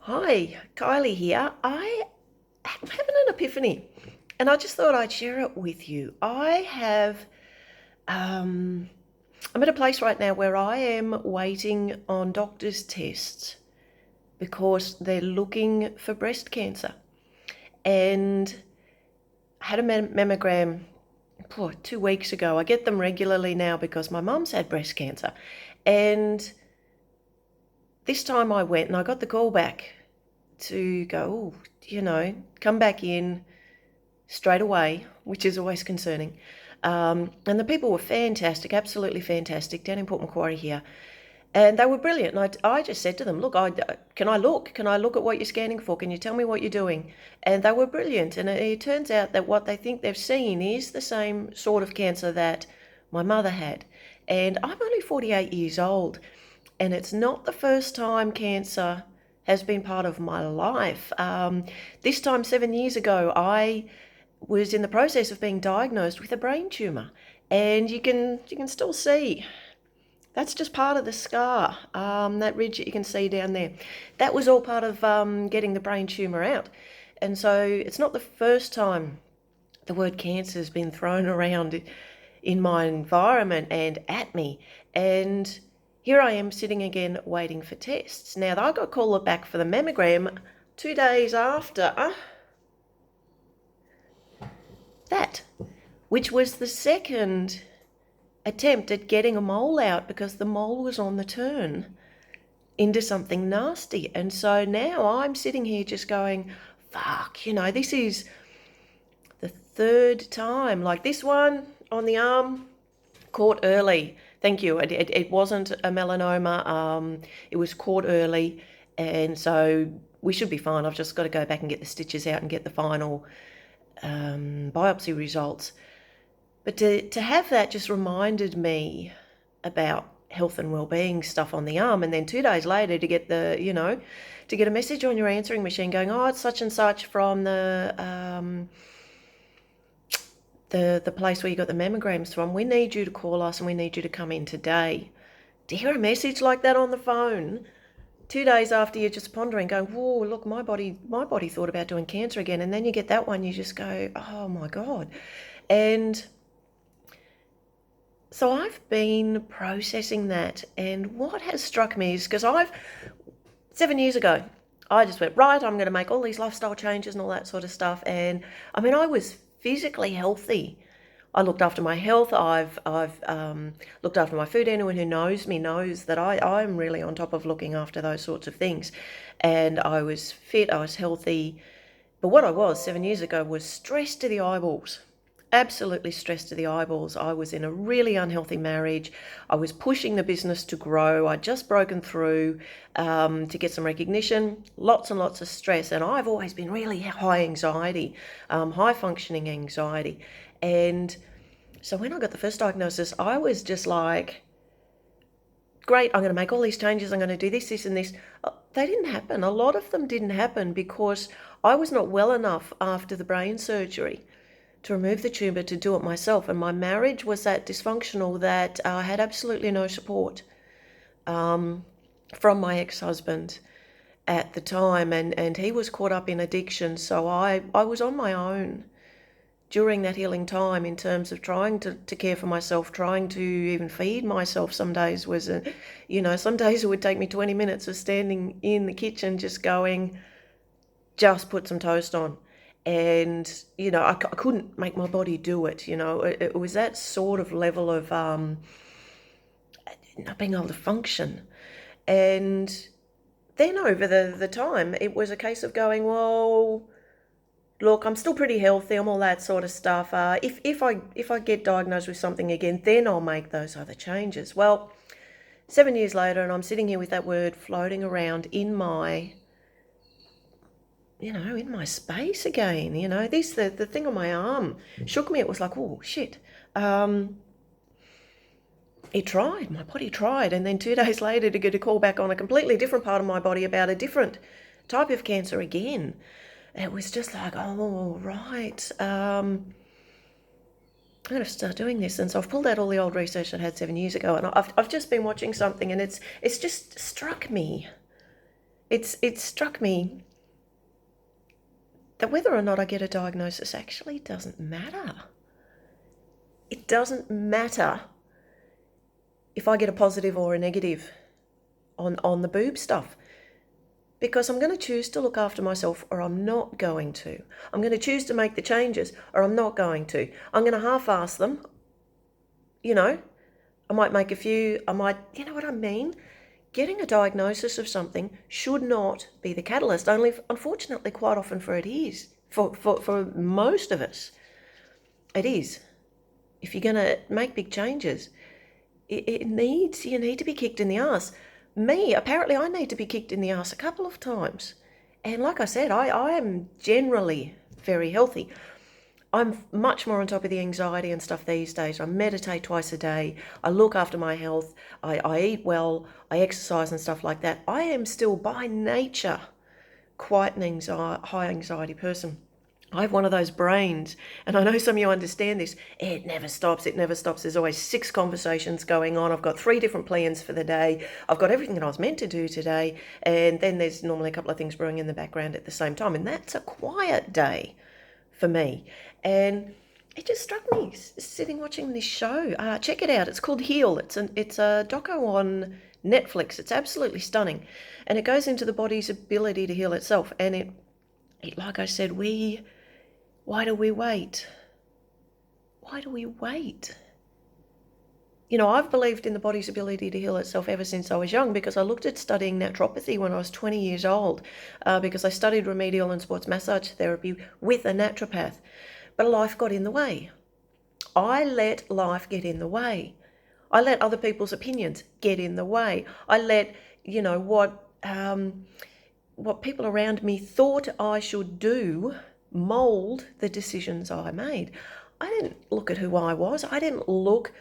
Hi, Kylie here. I'm having an epiphany and I just thought I'd share it with you. Um, I'm at a place right now where I am waiting on doctor's tests because they're looking for breast cancer. And I had a mammogram 2 weeks ago. I get them regularly now because my mum's had breast cancer. And this time I went and I got the call back to go, come back in straight away, which is always concerning. And the people were fantastic, absolutely fantastic, down in Port Macquarie here. And they were brilliant. And I just said to them, look, can I look? Can I look at what you're scanning for? Can you tell me what you're doing? And they were brilliant. And it turns out that what they think they've seen is the same sort of cancer that my mother had. And I'm only 48 years old. And it's not the first time cancer has been part of my life. This time 7 years ago, I was in the process of being diagnosed with a brain tumour, and you can still see that's just part of the scar. That ridge that you can see down there, that was all part of getting the brain tumour out. And so it's not the first time the word cancer has been thrown around in my environment and at me. And here I am sitting again waiting for tests. Now, I got called back for the mammogram 2 days after that, which was the second attempt at getting a mole out because the mole was on the turn into something nasty. And so now I'm sitting here just going, fuck, this is the third time. Like this one on the arm, caught early. Thank you. It wasn't a melanoma. It was caught early, and so we should be fine. I've just got to go back and get the stitches out and get the final biopsy results. But to have that just reminded me about health and well-being stuff on the arm, and then 2 days later to get to get a message on your answering machine going, oh, it's such and such from the place where you got the mammograms from. We need you to call us and we need you to come in today. To hear a message like that on the phone 2 days after you're just pondering, going, whoa, look, my body thought about doing cancer again, and then you get that one, you just go, oh my God. And so I've been processing that, and what has struck me is, because 7 years ago, I just went, right, I'm going to make all these lifestyle changes and all that sort of stuff. And I mean, I was physically healthy. I looked after my health. I've looked after my food. Anyone who knows me knows that I'm really on top of looking after those sorts of things. And I was fit, I was healthy. But what I was 7 years ago was stressed to the eyeballs. Absolutely stressed to the eyeballs. I was in a really unhealthy marriage. I was pushing the business to grow. I'd just broken through to get some recognition, lots and lots of stress. And I've always been really high anxiety, high functioning anxiety. And so when I got the first diagnosis, I was just like, great, I'm going to make all these changes. I'm going to do this, this, and this. They didn't happen. A lot of them didn't happen because I was not well enough after the brain surgery to remove the tumour to do it myself. And my marriage was that dysfunctional that I had absolutely no support from my ex-husband at the time. And he was caught up in addiction. So I was on my own during that healing time in terms of trying to care for myself, trying to even feed myself. Some days some days it would take me 20 minutes of standing in the kitchen just going, just put some toast on. And, I couldn't make my body do it. It was that sort of level of not being able to function. And then over the time, it was a case of going, well, look, I'm still pretty healthy, I'm all that sort of stuff. If I get diagnosed with something again, then I'll make those other changes. Well, 7 years later, and I'm sitting here with that word floating around in my space again. The thing on my arm shook me. It was like, oh, shit. My body tried. And then 2 days later to get a call back on a completely different part of my body about a different type of cancer again. It was just like, oh, right. I'm going to start doing this. And so I've pulled out all the old research I had 7 years ago, and I've just been watching something, and it's just struck me. It struck me that whether or not I get a diagnosis actually doesn't matter. It doesn't matter if I get a positive or a negative on the boob stuff, because I'm going to choose to look after myself or I'm not going to. I'm going to choose to make the changes or I'm not going to. I'm going to half-ass them, you know. I might make a few, you know what I mean? Getting a diagnosis of something should not be the catalyst, only unfortunately quite often for it is. For most of us, it is. If you're going to make big changes, you need to be kicked in the arse. Apparently I need to be kicked in the arse a couple of times. And like I said, I am generally very healthy. I'm much more on top of the anxiety and stuff these days. I meditate twice a day. I look after my health. I eat well. I exercise and stuff like that. I am still by nature quite an high anxiety person. I have one of those brains, and I know some of you understand this. It never stops. It never stops. There's always 6 conversations going on. I've got 3 different plans for the day. I've got everything that I was meant to do today, and then there's normally a couple of things brewing in the background at the same time, and that's a quiet day for me. And it just struck me sitting watching this show. Check it out. It's called Heal. It's a doco on Netflix. It's absolutely stunning, and it goes into the body's ability to heal itself. And it like I said, why do we wait? Why do we wait? You know, I've believed in the body's ability to heal itself ever since I was young, because I looked at studying naturopathy when I was 20 years old, because I studied remedial and sports massage therapy with a naturopath. But life got in the way. I let life get in the way. I let other people's opinions get in the way. I let, what people around me thought I should do mold the decisions I made. I didn't look at who I was. I didn't look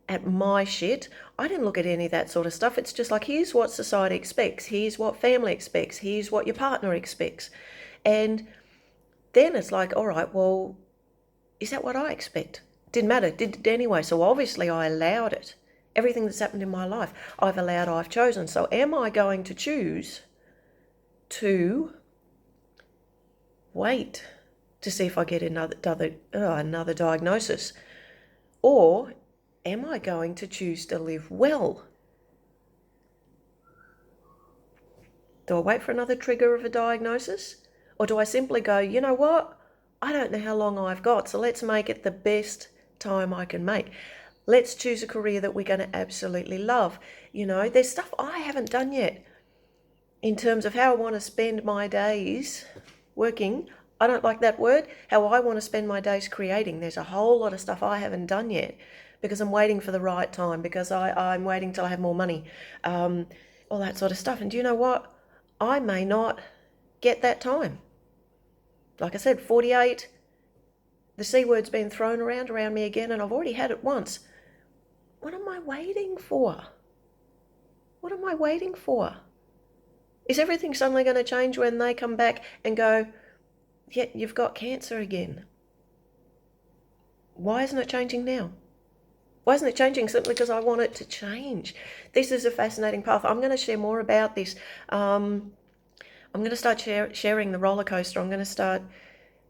at my shit. I didn't look at any of that sort of stuff. It's just like, here's what society expects. Here's what family expects. Here's what your partner expects. And then it's like, all right, well, is that what I expect? Didn't matter, did it anyway. So obviously I allowed it. Everything that's happened in my life, I've chosen. So am I going to choose to wait to see if I get another diagnosis? Or am I going to choose to live well? Do I wait for another trigger of a diagnosis? Or do I simply go, you know what? I don't know how long I've got, so let's make it the best time I can make. Let's choose a career that we're going to absolutely love. You know, there's stuff I haven't done yet in terms of how I want to spend my days working. I don't like that word. How I want to spend my days creating. There's a whole lot of stuff I haven't done yet, because I'm waiting for the right time, because I'm waiting till I have more money, all that sort of stuff. And do you know what? I may not get that time. Like I said, 48, the C word's been thrown around me again, and I've already had it once. What am I waiting for? What am I waiting for? Is everything suddenly going to change when they come back and go, yeah, you've got cancer again? Why isn't it changing now? Why isn't it changing? Simply because I want it to change. This is a fascinating path. I'm going to share more about this. I'm going to start sharing the roller coaster. I'm going to start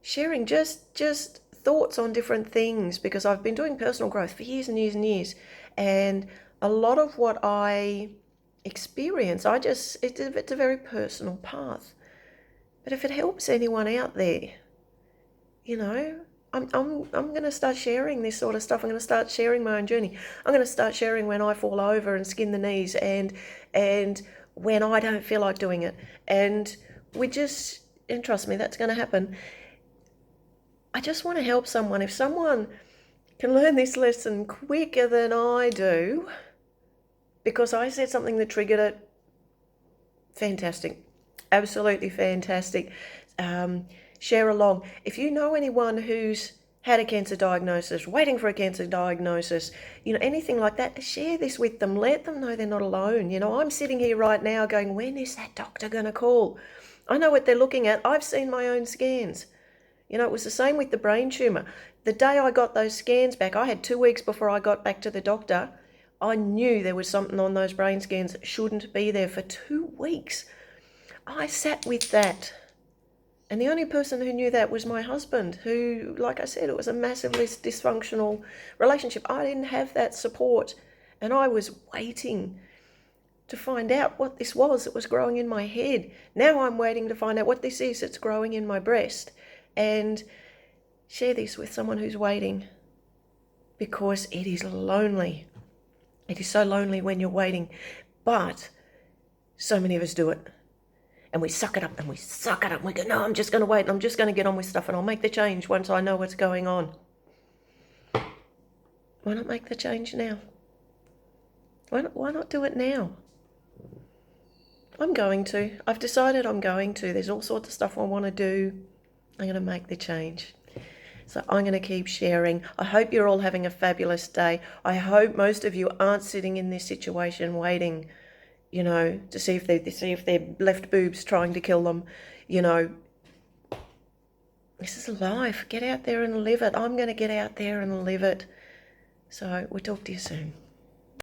sharing just thoughts on different things, because I've been doing personal growth for years and years and years. And a lot of what I experience, it's a very personal path. But if it helps anyone out there, you know, I'm going to start sharing this sort of stuff. I'm going to start sharing my own journey. I'm going to start sharing when I fall over and skin the knees, and when I don't feel like doing it. And trust me, that's going to happen. I just want to help someone. If someone can learn this lesson quicker than I do, because I said something that triggered it, fantastic. Absolutely fantastic. Share along. If you know anyone who's had a cancer diagnosis, waiting for a cancer diagnosis, you know, anything like that, share this with them. Let them know they're not alone. You know, I'm sitting here right now going, when is that doctor going to call? I know what they're looking at. I've seen my own scans. You know, it was the same with the brain tumour. The day I got those scans back, I had 2 weeks before I got back to the doctor. I knew there was something on those brain scans that shouldn't be there for 2 weeks. I sat with that. And the only person who knew that was my husband, who, like I said, it was a massively dysfunctional relationship. I didn't have that support. And I was waiting to find out what this was that was growing in my head. Now I'm waiting to find out what this is that's growing in my breast and share this with someone who's waiting, because it is lonely. It is so lonely when you're waiting, but so many of us do it. And we suck it up and we suck it up. And we go, no, I'm just going to wait and I'm just going to get on with stuff and I'll make the change once I know what's going on. Why not make the change now? Why not do it now? I'm going to. I've decided I'm going to. There's all sorts of stuff I want to do. I'm going to make the change. So I'm going to keep sharing. I hope you're all having a fabulous day. I hope most of you aren't sitting in this situation waiting, to see if their left boob's trying to kill them. This is life. Get out there and live it. I'm going to get out there and live it. So we'll talk to you soon.